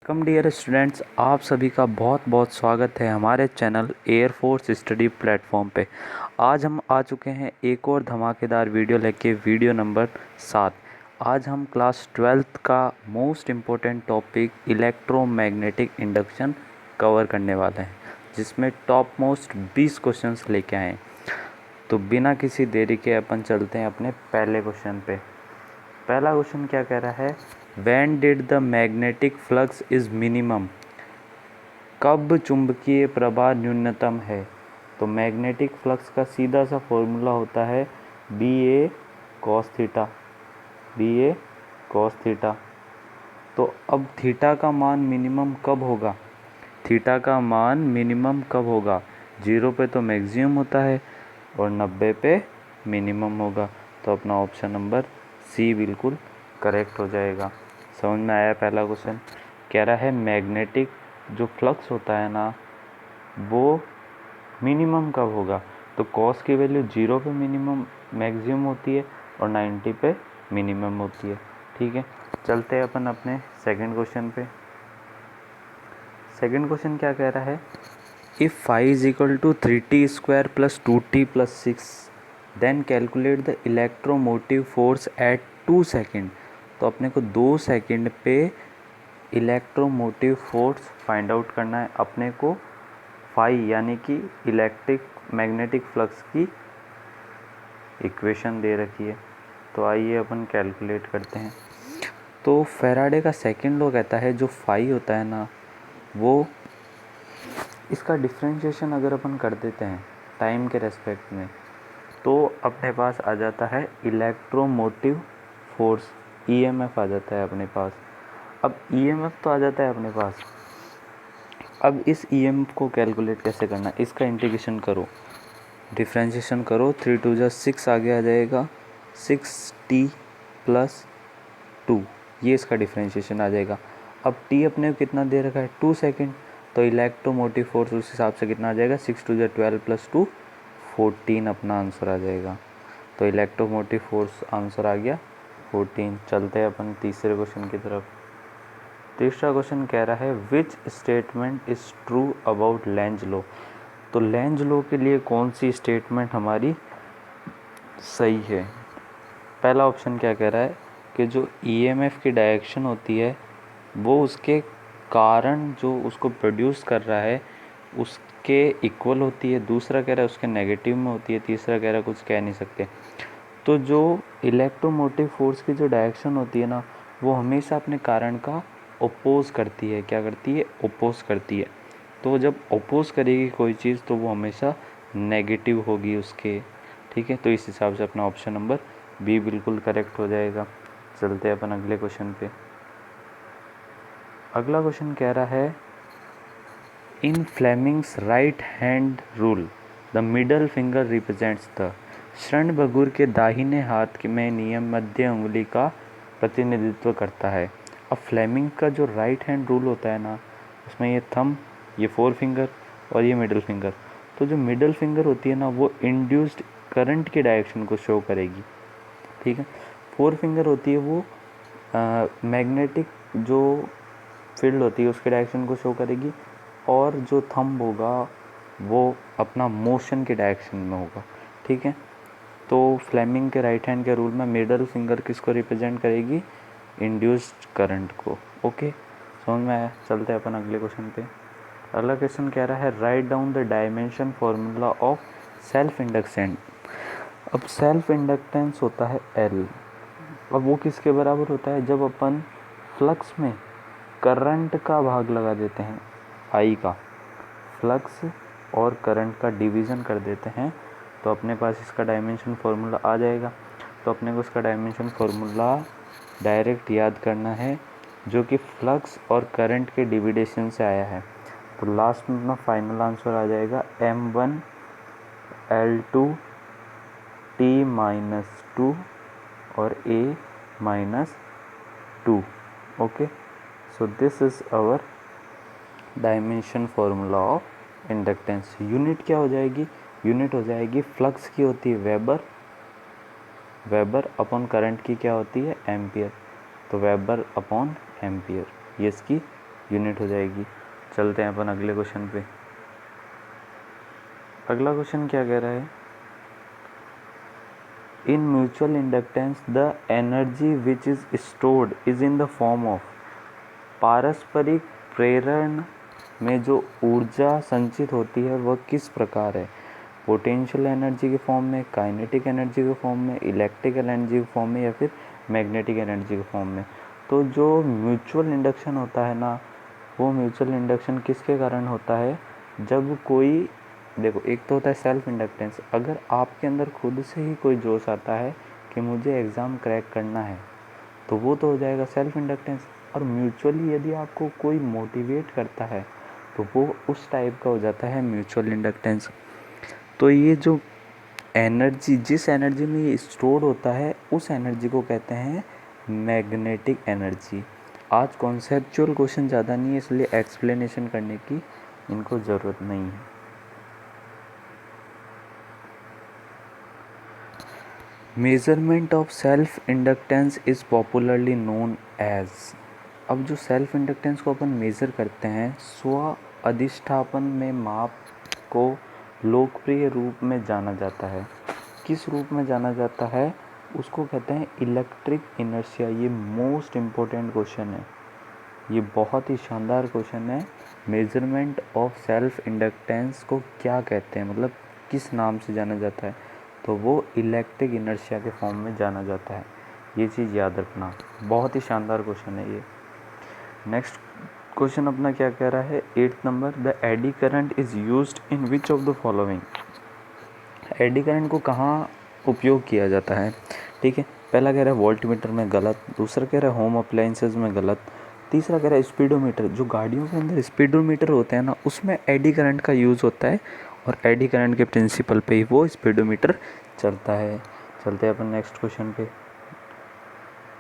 Welcome dear students, आप सभी का बहुत बहुत स्वागत है हमारे चैनल एयरफोर्स स्टडी प्लेटफॉर्म पे। आज हम आ चुके हैं एक और धमाकेदार वीडियो लेके, वीडियो नंबर 7। आज हम क्लास 12th का most important topic electromagnetic induction cover करने वाले हैं, जिसमें टॉप मोस्ट 20 क्वेश्चंस लेके आए हैं। तो बिना किसी देरी के अपन चलते हैं अपने पहले क्वेश्चन पे। पहला क्वेश्चन क्या कह रहा है, when did the magnetic flux is minimum. कब चुंबकीय प्रवाह न्यूनतम है। तो मैग्नेटिक फ्लक्स का सीधा सा फॉर्मूला होता है बी ए कॉस थीटा। तो अब थीटा का मान मिनिमम कब होगा, थीटा का मान मिनिमम कब होगा। 0 पे तो मैक्सिमम होता है और 90 पे मिनिमम होगा। तो अपना ऑप्शन नंबर सी बिल्कुल करेक्ट हो जाएगा। समझ में आया। पहला क्वेश्चन कह रहा है मैग्नेटिक जो फ्लक्स होता है ना, वो मिनिमम कब होगा। तो कॉस की वैल्यू 0 पे मिनिमम मैक्सिमम होती है और 90 पे मिनिमम होती है। ठीक है, चलते हैं अपन अपने सेकंड क्वेश्चन पे। सेकंड क्वेश्चन क्या कह रहा है, if phi is equal to 3t square plus 2t plus 6 then calculate the electromotive force at 2 second. तो अपने को 2 सेकेंड पे इलेक्ट्रोमोटिव फोर्स फाइंड आउट करना है। अपने को फाई यानी कि इलेक्ट्रिक मैग्नेटिक फ्लक्स की इक्वेशन दे रखी है। तो आइए अपन कैलकुलेट करते हैं। तो फैराडे का सेकंड लॉ कहता है जो फाई होता है ना, वो इसका डिफ्रेंशिएशन अगर अपन कर देते हैं टाइम के रेस्पेक्ट में, तो अपने पास आ जाता है इलेक्ट्रोमोटिव फोर्स, ईएमएफ आ जाता है अपने पास। अब ईएमएफ तो आ जाता है अपने पास। अब इस ईएमएफ को कैलकुलेट कैसे करना, इसका इंटीग्रेशन करो, डिफ्रेंशिएशन करो। 3 2 जा 6 आगे आ जाएगा, 6t प्लस 2, ये इसका डिफ्रेंशिएशन आ जाएगा। अब t अपने को कितना दे रखा है, 2 सेकेंड। तो इलेक्ट्रोमोटिव फोर्स उस हिसाब से कितना आ जाएगा, 6 2 जा 12 प्लस 2 14 अपना आंसर आ जाएगा। तो इलेक्ट्रोमोटिव फोर्स आंसर आ गया 14। चलते हैं अपन तीसरे क्वेश्चन की तरफ। तीसरा क्वेश्चन कह रहा है which statement is true about Lenz law. तो लेंज लॉ के लिए कौन सी स्टेटमेंट हमारी सही है। पहला ऑप्शन क्या कह रहा है कि जो ईएमएफ की डायरेक्शन होती है वो उसके कारण जो उसको प्रोड्यूस कर रहा है उसके इक्वल होती है। दूसरा कह रहा है उसके नेगेटिव में होती है। तीसरा कह रहा है कुछ कह नहीं सकते। तो जो इलेक्ट्रोमोटिव फोर्स की जो डायरेक्शन होती है ना, वो हमेशा अपने कारण का ओपोज करती है। क्या करती है, ओपोज करती है। तो जब ओपोज करेगी कोई चीज़ तो वो हमेशा नेगेटिव होगी उसके। ठीक है, तो इस हिसाब से अपना ऑप्शन नंबर बी बिल्कुल करेक्ट हो जाएगा। चलते हैं अपन अगले क्वेश्चन पे। अगला क्वेश्चन कह रहा है in Fleming's right hand rule the middle finger represents the. क्षणभंगुर के दाहिने हाथ में नियम मध्य उंगली का प्रतिनिधित्व करता है। अब फ्लेमिंग का जो राइट हैंड रूल होता है ना, उसमें ये थंब, ये 4 फिंगर और ये मिडल फिंगर। तो जो मिडल फिंगर होती है ना, वो इंड्यूस्ड करंट की डायरेक्शन को शो करेगी। ठीक है, 4 फिंगर होती है वो मैग्नेटिक जो फील्ड होती है उसके डायरेक्शन को शो करेगी, और जो थंब होगा वो अपना मोशन के डायरेक्शन में होगा। ठीक है, तो फ्लेमिंग के राइट हैंड के रूल में मिडल फिंगर किसको रिप्रेजेंट करेगी, इंड्यूस्ड करंट को। ओके, समझ में आया। चलते हैं अपन अगले क्वेश्चन पे। अगला क्वेश्चन कह रहा है write down the dimension formula of self inductance. अब सेल्फ इंडक्टेंस होता है L। अब वो किसके बराबर होता है, जब अपन फ्लक्स में करंट का भाग लगा देते हैं, I का, फ्लक्स और करंट का डिवीज़न कर देते हैं, तो अपने पास इसका डायमेंशन फार्मूला आ जाएगा। तो अपने को इसका डायमेंशन फार्मूला डायरेक्ट याद करना है, जो कि फ्लक्स और करंट के डिविडेशन से आया है। तो लास्ट में अपना फाइनल आंसर आ जाएगा M1 L2 T-2 और A-2। Okay, so this is our dimension formula of inductance. Unit क्या हो जाएगी, यूनिट हो जाएगी फ्लक्स की होती है वेबर अपॉन करंट की क्या होती है, एम्पियर। तो वेबर अपॉन एम्पियर, ये इसकी यूनिट हो जाएगी। चलते हैं अपन अगले क्वेश्चन पे। अगला क्वेश्चन क्या कह रहा है, in mutual inductance the energy which is stored is in the form of, पारस्परिक प्रेरण में जो ऊर्जा संचित होती है वह किस प्रकार है, पोटेंशियल एनर्जी के फॉर्म में, काइनेटिक एनर्जी के फॉर्म में, इलेक्ट्रिकल एनर्जी के फॉर्म में, या फिर मैग्नेटिक एनर्जी के फॉर्म में। तो जो म्यूचुअल इंडक्शन होता है ना, वो म्यूचुअल इंडक्शन किसके कारण होता है, जब कोई, देखो एक तो होता है सेल्फ इंडक्टेंस, अगर आपके अंदर खुद से ही कोई जोश आता है कि मुझे एग्ज़ाम क्रैक करना है तो वो तो हो जाएगा सेल्फ इंडक्टेंस। और म्यूचुअली यदि आपको कोई मोटिवेट करता है तो वो उस टाइप का हो जाता है म्यूचुअल इंडक्टेंस। तो ये जो एनर्जी, जिस एनर्जी में ये स्टोर होता है उस एनर्जी को कहते हैं मैग्नेटिक एनर्जी। आज कॉन्सेप्चुअल क्वेश्चन ज़्यादा नहीं है, इसलिए एक्सप्लेनेशन करने की इनको ज़रूरत नहीं है। Measurement of self inductance is popularly known as, अब जो सेल्फ इंडक्टेंस को अपन मेज़र करते हैं, स्व अधिष्ठापन में माप को लोकप्रिय रूप में जाना जाता है। किस रूप में जाना जाता है, उसको कहते हैं इलेक्ट्रिक इनर्शिया। ये मोस्ट इम्पोर्टेंट क्वेश्चन है, ये बहुत ही शानदार क्वेश्चन है। मेजरमेंट ऑफ सेल्फ इंडक्टेंस को क्या कहते हैं, मतलब किस नाम से जाना जाता है, तो वो इलेक्ट्रिक इनर्शिया के फॉर्म में जाना जाता है। ये चीज़ याद रखना, बहुत ही शानदार क्वेश्चन है ये। नेक्स्ट क्वेश्चन अपना क्या कह रहा है, 8th number, the eddy current is used in which of the following. Eddy current को कहाँ उपयोग किया जाता है, ठीक है। पहला कह रहा है वोल्टमीटर में, गलत। दूसरा कह रहा है होम अप्लायंसेज में, गलत। तीसरा कह रहा है स्पीडोमीटर, जो गाड़ियों के अंदर स्पीडोमीटर होते हैं ना, उसमें एडी करंट का यूज़ होता है और एडी करंट के प्रिंसिपल पे ही वो स्पीडोमीटर चलता है। चलते हैं अपन नेक्स्ट क्वेश्चन पे।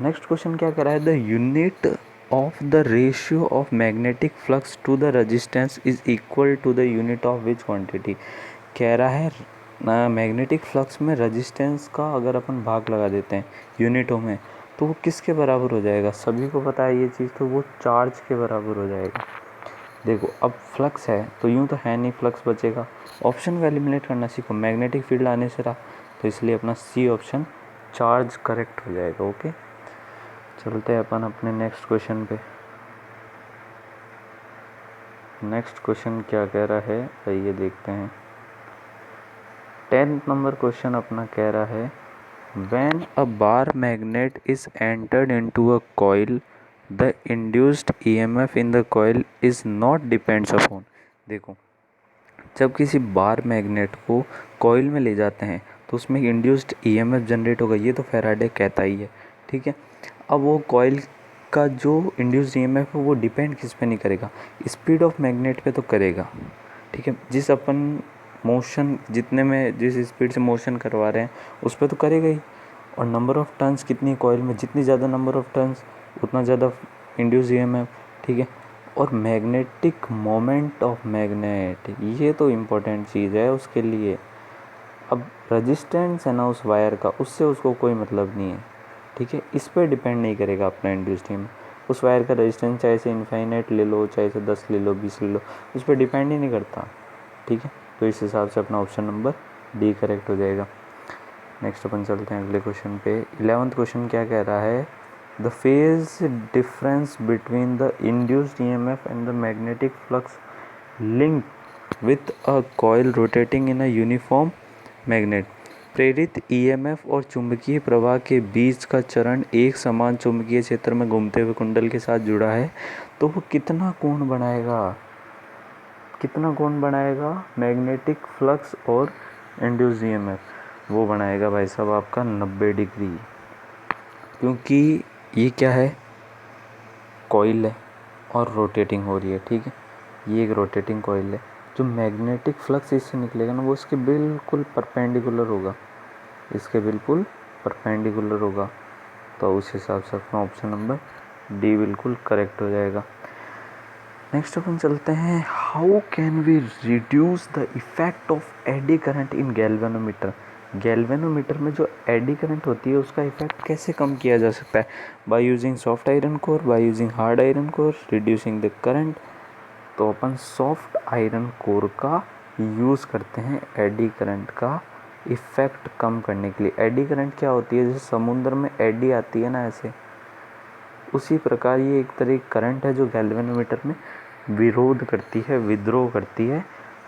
नेक्स्ट क्वेश्चन क्या कह रहा है, the unit of the ratio of magnetic flux to the resistance is equal to the unit of which quantity. कह रहा है मैग्नेटिक फ्लक्स में रेजिस्टेंस का अगर अपन भाग लगा देते हैं यूनिटों में तो वो किसके बराबर हो जाएगा। सभी को पता है ये चीज़, तो वो चार्ज के बराबर हो जाएगा। देखो अब फ्लक्स है तो यूँ तो है नहीं, फ्लक्स बचेगा। ऑप्शन को एलिमिनेट करना सीखो, मैग्नेटिक फील्ड आने से रहा, तो इसलिए अपना सी ऑप्शन चार्ज करेक्ट हो जाएगा। ओके, चलते हैं अपन अपने नेक्स्ट क्वेश्चन पे। नेक्स्ट क्वेश्चन क्या कह रहा है, आइए देखते हैं। 10th नंबर क्वेश्चन अपना कह रहा है, when a bar magnet is entered into a coil the induced EMF in the coil is not depends upon. देखो जब किसी बार मैग्नेट को कॉइल में ले जाते हैं तो उसमें इंड्यूस्ड ईएमएफ जनरेट होगा, ये तो फैराडे कहता ही है, ठीक है। अब वो कॉइल का जो इंड्यूस्ड ईएमएफ है वो डिपेंड किस पे नहीं करेगा, स्पीड ऑफ मैग्नेट पे तो करेगा, ठीक है। जिस अपन मोशन, जितने में जिस स्पीड से मोशन करवा रहे हैं उस पर तो करेगा ही। और नंबर ऑफ़ टर्न्स कितनी कॉइल में, जितनी ज़्यादा नंबर ऑफ़ टर्न्स उतना ज़्यादा इंड्यूस ईएमएफ, ठीक है। और मैग्नेटिक मोमेंट ऑफ मैग्नेट, ये तो इम्पोर्टेंट चीज़ है उसके लिए। अब रेजिस्टेंस है ना उस वायर का, उससे उसको कोई मतलब नहीं है, ठीक है। इस पर डिपेंड नहीं करेगा अपना इंड्यूस्ड ईएमएफ। उस वायर का रेजिस्टेंस चाहे से इनफाइनाइट ले लो, चाहे से 10 ले लो, 20 ले लो, उस पर डिपेंड ही नहीं करता, ठीक है। तो इस हिसाब से अपना ऑप्शन नंबर डी करेक्ट हो जाएगा। नेक्स्ट अपन चलते हैं अगले क्वेश्चन पे। 11th क्वेश्चन क्या कह रहा है, the phase difference between the induced EMF and the magnetic flux link with a coil rotating in a uniform magnet. प्रेरित ईएमएफ और चुंबकीय प्रवाह के बीच का चरण एक समान चुंबकीय क्षेत्र में घूमते हुए कुंडल के साथ जुड़ा है, तो वो कितना कोण बनाएगा, कितना कोण बनाएगा मैग्नेटिक फ्लक्स और इंड्यूस्ड ईएमएफ, वो बनाएगा भाई साहब आपका 90 डिग्री। क्योंकि ये क्या है, कॉइल है और रोटेटिंग हो रही है, ठीक है। ये एक रोटेटिंग कॉइल है, जो मैग्नेटिक फ्लक्स इससे निकलेगा ना वो इसके बिल्कुल परपेंडिकुलर होगा, इसके बिल्कुल परपेंडिकुलर होगा। तो उस हिसाब से अपना ऑप्शन नंबर डी बिल्कुल करेक्ट हो जाएगा। नेक्स्ट अपन चलते हैं, how can we reduce the effect of eddy current in galvanometer. Galvanometer में जो एडी करंट होती है उसका इफेक्ट कैसे कम किया जा सकता है? By using soft iron core, by using hard iron core, reducing the current. तो अपन सॉफ्ट आयरन कोर का यूज़ करते हैं एडी करंट का इफ़ेक्ट कम करने के लिए। एडी करंट क्या होती है? जैसे समुद्र में एडी आती है ना, ऐसे उसी प्रकार ये एक तरह की करंट है जो गैल्वेनोमीटर में विरोध करती है, विद्रोह करती है।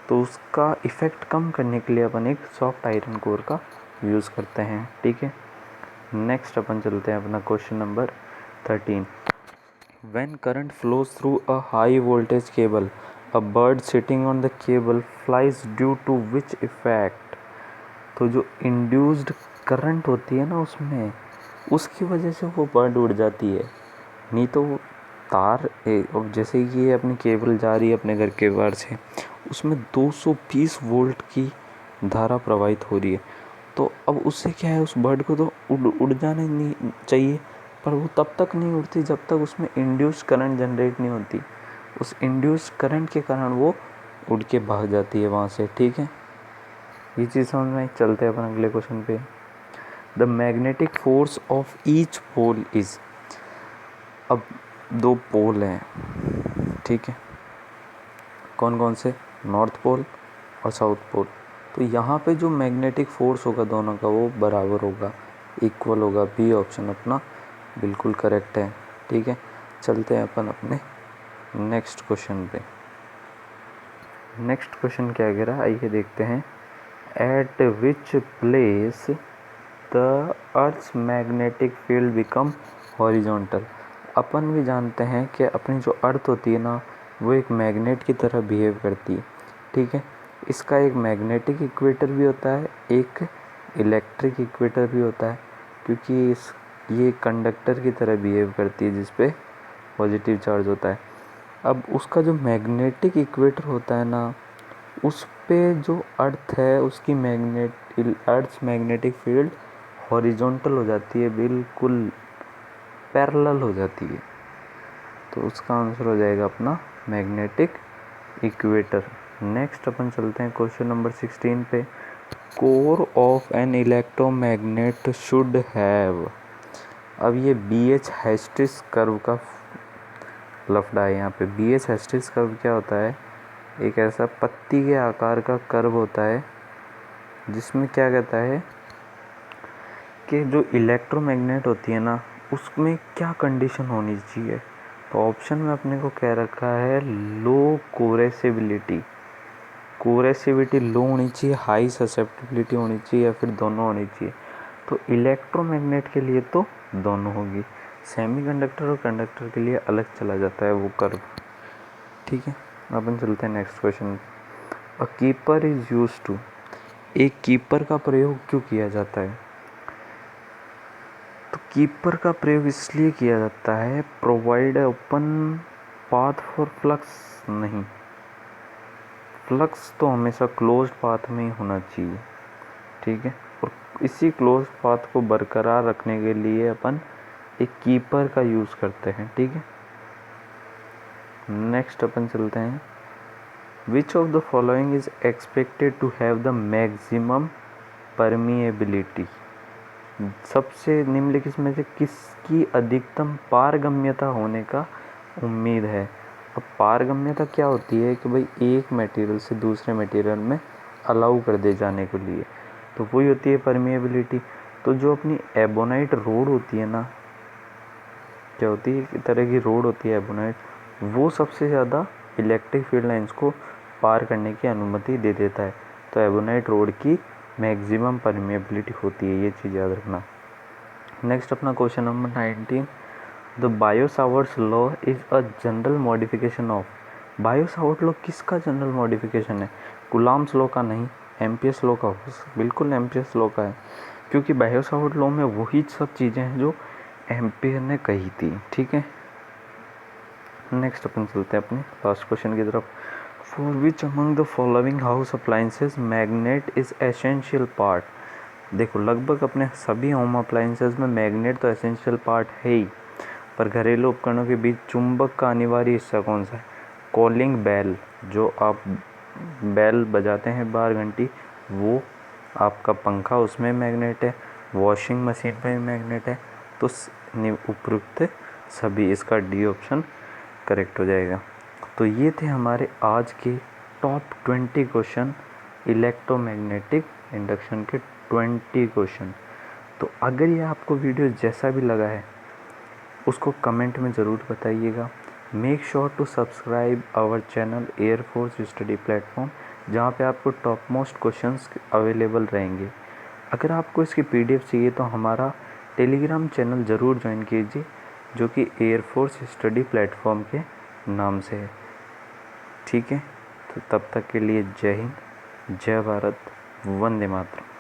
तो उसका इफ़ेक्ट कम करने के लिए अपन एक सॉफ्ट आयरन कोर का यूज़ करते हैं। ठीक है, नेक्स्ट अपन चलते हैं अपना question number 13। When current flows through a high voltage cable, a bird sitting on the cable flies due to which effect? तो जो इंड्यूस्ड करंट होती है ना उसमें, उसकी वजह से वो बर्ड उड़ जाती है। नहीं तो तार जैसे कि ये अपनी केबल जा रही है अपने घर के बाहर से, उसमें 220 वोल्ट की धारा प्रवाहित हो रही है। तो अब उससे क्या है, उस बर्ड को तो उड़ जाने नहीं चाहिए, पर वो तब तक नहीं उड़ती जब तक उसमें इंड्यूस्ड करंट जनरेट नहीं होती। उस इंड्यूस्ड करंट के कारण वो उड़ के भाग जाती है वहाँ से। ठीक है, ये चीज़ समझ में आई। चलते हैं अपन अगले क्वेश्चन पे। The magnetic force of each pole is. अब 2 पोल हैं, ठीक है, कौन कौन से? नॉर्थ पोल और साउथ पोल। तो यहाँ पे जो मैग्नेटिक फोर्स होगा दोनों का वो बराबर होगा, इक्वल होगा। बी ऑप्शन अपना बिल्कुल करेक्ट है। ठीक है, चलते हैं अपन अपने नेक्स्ट क्वेश्चन पे। नेक्स्ट क्वेश्चन क्या कह रहा है, आइए देखते हैं। At which place the earth's magnetic field become horizontal. अपन भी जानते हैं कि अपनी जो अर्थ होती है ना, वो एक मैग्नेट की तरह बिहेव करती है। ठीक है, इसका एक मैग्नेटिक इक्वेटर भी होता है, एक इलेक्ट्रिक इक्वेटर भी होता है, क्योंकि ये कंडक्टर की तरह बिहेव करती है जिस पे पॉजिटिव चार्ज होता है। अब उसका जो मैग्नेटिक इक्वेटर होता है ना, उस पे जो अर्थ है उसकी अर्थ्स मैग्नेटिक फील्ड हॉरिजॉन्टल हो जाती है, बिल्कुल पैरेलल हो जाती है। तो उसका आंसर हो जाएगा अपना मैग्नेटिक इक्वेटर। नेक्स्ट अपन चलते हैं क्वेश्चन नंबर 16 पे। Core of an electromagnet should have. अब ये BH हेस्टिस कर्व का लफड़ा है यहाँ पे। BH हेस्टिस कर्व क्या होता है? एक ऐसा पत्ती के आकार का कर्व होता है जिसमें क्या कहता है कि जो इलेक्ट्रोमैग्नेट होती है ना, उसमें क्या कंडीशन होनी चाहिए। तो ऑप्शन में अपने को क्या रखा है, लो कोरेसिबिलिटी। कोरेसिविटी लो होनी चाहिए, हाई ससेप्टिबिलिटी होनी चाहिए, या फिर दोनों होनी चाहिए। तो इलेक्ट्रोमैग्नेट के लिए तो दोनों होगी, सेमीकंडक्टर और कंडक्टर के लिए अलग चला जाता है वो कर्व। ठीक है, अपन चलते हैं next question. A keeper is used to. एक कीपर का प्रयोग क्यों किया जाता है? तो कीपर का प्रयोग इसलिए किया जाता है, provide open path for flux. नहीं, फ्लक्स तो हमेशा क्लोज्ड पाथ में ही होना चाहिए। ठीक है, और इसी क्लोज्ड पाथ को बरकरार रखने के लिए अपन एक कीपर का यूज़ करते हैं। ठीक है, नेक्स्ट अपन चलते हैं। Which of the following is expected to have the maximum permeability. सबसे निम्नलिखित में से किसकी अधिकतम पारगम्यता होने का उम्मीद है? अब पारगम्यता क्या होती है कि भाई एक मटेरियल से दूसरे मटेरियल में अलाउ कर दे जाने के लिए, तो वही होती है परमिएबिलिटी। तो जो अपनी एबोनाइट रोड होती है ना, क्या होती है, एक तरह की रोड होती है एबोनाइट, वो सबसे ज़्यादा इलेक्ट्रिक फील्ड लाइंस को पार करने की अनुमति दे देता है। तो एबोनाइट रोड की मैक्सिमम परमिएबिलिटी होती है, ये चीज़ याद रखना। नेक्स्ट अपना question number 19। The bio-Savart's law is a general modification of. Biot-Savart law किसका जनरल मॉडिफिकेशन है? कूलॉम्स लॉ का नहीं, एम्पियर्स लॉ का। बिल्कुल एम्पियर्स लॉ का है, क्योंकि बायो-सावर्ट लॉ में वही सब चीज़ें हैं जो एम्पियर ने कही थी। ठीक है, नेक्स्ट अपन चलते हैं अपने लास्ट क्वेश्चन की तरफ। For which among the following house appliances magnet is essential part. देखो, लगभग अपने सभी होम अप्लायंसेस में मैग्नेट तो एसेंशियल पार्ट है ही, पर घरेलू उपकरणों के बीच चुंबक का अनिवार्य हिस्सा कौन सा है? कॉलिंग बेल, जो आप बेल बजाते हैं बाहर घंटी, वो आपका पंखा उसमें मैग्नेट है, वॉशिंग मशीन में मैग्नेट है, तो उपरोक्त सभी, इसका डी ऑप्शन करेक्ट हो जाएगा। तो ये थे हमारे आज के टॉप 20 क्वेश्चन, इलेक्ट्रोमैग्नेटिक इंडक्शन के 20 क्वेश्चन। तो अगर ये आपको वीडियो जैसा भी लगा है उसको कमेंट में ज़रूर बताइएगा। Make sure to subscribe our channel air force study platform, जहाँ पे आपको टॉप मोस्ट क्वेश्चंस अवेलेबल रहेंगे। अगर आपको इसकी PDF चाहिए तो हमारा टेलीग्राम चैनल ज़रूर ज्वाइन कीजिए, जो कि एयरफोर्स स्टडी प्लेटफॉर्म के नाम से है। ठीक है, तो तब तक के लिए जय हिंद, जय भारत, वंदे मातरम।